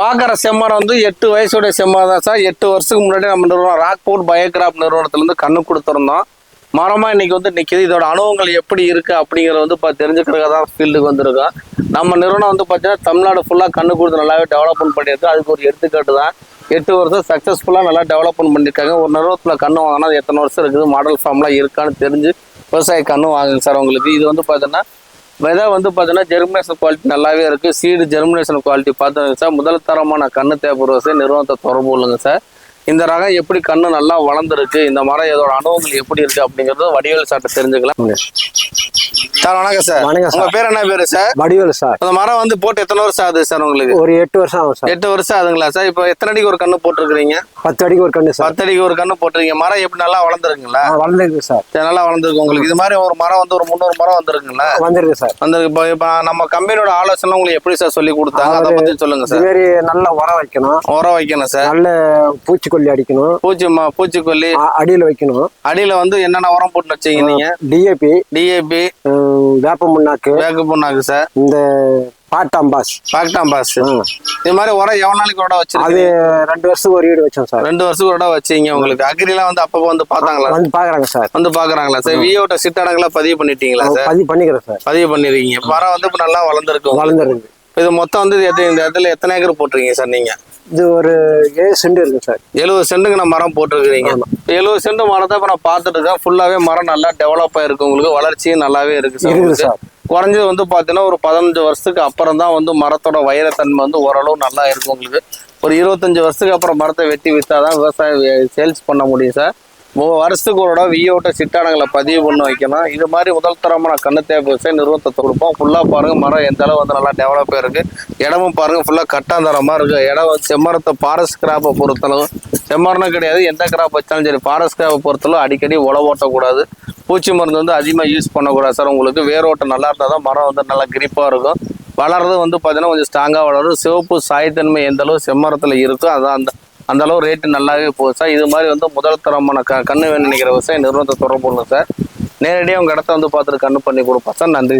பாக்குற செம்மரம் வந்து 8 வயசுடைய செம்மரம் தான் சார். 8 வருஷத்துக்கு முன்னாடி நம்ம நிறுவனம் ராக்போர்ட் பயோகிராப் நிறுவனத்துல இருந்து கண்ணு கொடுத்துருந்தோம். மரமா இன்னைக்கு வந்து நிக்குது. இதோட அனுபவங்கள் எப்படி இருக்கு அப்படிங்கறத வந்து தெரிஞ்சுக்கிறதுக்காக தான் ஃபீல்டுக்கு வந்திருக்கோம். நம்ம நிறுவனம் வந்து பாத்தீங்கன்னா தமிழ்நாடு ஃபுல்லா கண்ணு கொடுத்து நல்லாவே டெவலப்மெண்ட் பண்ணியிருக்கு. அதுக்கு ஒரு எடுத்துக்காட்டு தான் 8 வருஷம் சக்சஸ்ஃபுல்லா நல்லா டெவலப்மெண்ட் பண்ணிருக்காங்க. ஒரு நிறுவனத்துல கண்ணு வாங்கினா அது எத்தனை வருஷம் இருக்குது, மாடல் ஃபார்ம்லாம் இருக்கான்னு தெரிஞ்சு விவசாய கண்ணு வாங்குங்க சார். உங்களுக்கு இது வந்து பாத்தீங்கன்னா விதை வந்து பார்த்தீங்கன்னா ஜெர்மினேஷன் குவாலிட்டி நல்லாவே இருக்குது. சீடு ஜெர்மினேஷன் குவாலிட்டி பார்த்துங்க சார். முதல் தரமான கண்ணு தேவைப்படுற நிறுவனத்தை தொடர்பு கொள்ளுங்க சார். இந்த ரகம் எப்படி கண்ணு நல்லா வளர்ந்துருக்கு, இந்த மரம் இதோட அனுபவங்கள் எப்படி இருக்கு அப்படிங்கறது வடிவேல் சார்ட்ட தெரிஞ்சுக்கலாம் சார். வணக்கம் சார். வணக்கம். உங்க பேர் என்ன பேரு சார்? வடிவேல் சார். அந்த மரம் வந்து போட்டு எத்தனை வருஷம் ஆகுது சார் உங்களுக்கு? ஒரு 8 வருஷம் ஆகும் சார். 8 வருஷம் ஆகுதுங்களா சார்? இப்போ எத்தனை அடிக்கு ஒரு கண்ணு போட்டிருக்கீங்க? 10 அடிக்கு ஒரு கண்ணு சார். 10 அடிக்கு ஒரு கண்ணு போட்டிருக்கீங்க. மரம் எப்படி நல்லா வளர்ந்துருக்குங்களா? வளர்ந்துருக்கு சார். நல்லா வளர்ந்துருக்கு. உங்களுக்கு இது மாதிரி ஒரு மரம் வந்து ஒரு 300 மரம் வந்துருக்குங்களா? வந்திருக்கு சார். வந்திருக்கு. இப்போ நம்ம கம்பெனியோட ஆலோசனை உங்களுக்கு எப்படி சார் சொல்லி கொடுத்தாங்க, அதை பத்தி சொல்லுங்க சார். இது மாதிரி நல்லா உரம் வைக்கணும். உரம் வைக்கணும் சார். நல்ல பூச்சிக்கொல்லி அடிக்கணும். பூச்சிக்கொல்லி அடியில வைக்கணும். அடியில வந்து என்னென்ன உரம் போட்டு வச்சீங்க நீங்க? டிஏபி, வேப்ப புண்ணாக்கு சார். இந்த பாக்டாம்பாஸ் இது மாதிரி உரம் எவ்வளவு நாளைக்கு விட வச்சு? அது 2 வருஷத்துக்கு ஒரு ஈடு வச்சோம் சார். 2 வருஷத்துக்கு விட வச்சீங்க. உங்களுக்கு அக்ரிலாம் வந்து அப்பப்போ வந்து பாத்தாங்களா? வந்து பாக்குறாங்க சார். வந்து பாக்குறாங்களா சார்? வியோட சிட்டடங்களா பதிவு பண்ணிட்டீங்களா சார்? பதிவு பண்ணிக்கிறேன் சார். பதிவு பண்ணிருக்கீங்க. மரம் வந்து இப்ப நல்லா வளர்ந்துருக்கு. இது மொத்தம் வந்து இந்த இடத்துல எத்தனை ஏக்கர் போட்டிருக்கீங்க சார் நீங்க? இது ஒரு 7 சென்ட் இருக்கு சார். 70 சென்ட்டுக்கு நான் மரம் போட்டிருக்கிறீங்க. 70 சென்ட் மரத்தை இப்ப நான் பார்த்துட்டு இருக்கேன். ஃபுல்லாவே மரம் நல்லா டெவலப் ஆயிருக்கு. உங்களுக்கு வளர்ச்சியும் நல்லாவே இருக்கு சார். குறைஞ்சது வந்து பாத்தீங்கன்னா ஒரு 15 வருஷத்துக்கு அப்புறம் தான் வந்து மரத்தோட வைரத்தன்மை வந்து ஓரளவு நல்லா இருக்கும். உங்களுக்கு ஒரு 25 வருஷத்துக்கு அப்புறம் மரத்தை வெட்டி வித்தாதான் விவசாயம் சேல்ஸ் பண்ண முடியும் சார். வருஷத்துக்கு ஒரு வியோட்ட சிட்டானங்களை பதிவு பண்ண வைக்கணும். இது மாதிரி முதல் தரமான கண்ணு தேவை விவசாய நிறுவனத்தை கொடுப்போம். ஃபுல்லா பாருங்க மரம் எந்த அளவு வந்து நல்லா டெவலப் ஆயிருக்கு. இடமும் பாருங்க ஃபுல்லா கட்டாந்தரமா இருக்கு. இடம் வந்து செம்மரத்தை ஃபாரஸ்ட் கிராப்பை பொறுத்தளவு, செம்மரம் கிடையாது எந்த கிராப் வச்சாலும் சரி, ஃபாரஸ்ட் கிராப்பை பொறுத்தளவு அடிக்கடி உழவு ஓட்டக்கூடாது. பூச்சி மருந்து வந்து அதிகமாக யூஸ் பண்ணக்கூடாது சார். உங்களுக்கு வேரோட்டம் நல்லா இருந்தால் தான் மரம் வந்து நல்லா கிரிப்பாக இருக்கும். வளர்றது வந்து பார்த்தீங்கன்னா கொஞ்சம் ஸ்ட்ராங்காக வளரும். சிவப்பு சாயத்தன்மை எந்த அளவு செம்மரத்தில் இருக்கோ அதான் அந்த அளவு ரேட்டு நல்லாவே போகுது சார். இது மாதிரி வந்து முதல் தரமான கண்ணு வேணும் நினைக்கிற விவசாய நிறுவனத்தை தொடர்பு கொள்ளுங்க சார். நேரடியாக உங்கள் இடத்த வந்து பார்த்துட்டு கண்ணு பண்ணி கொடுப்போம் சார். நன்றி.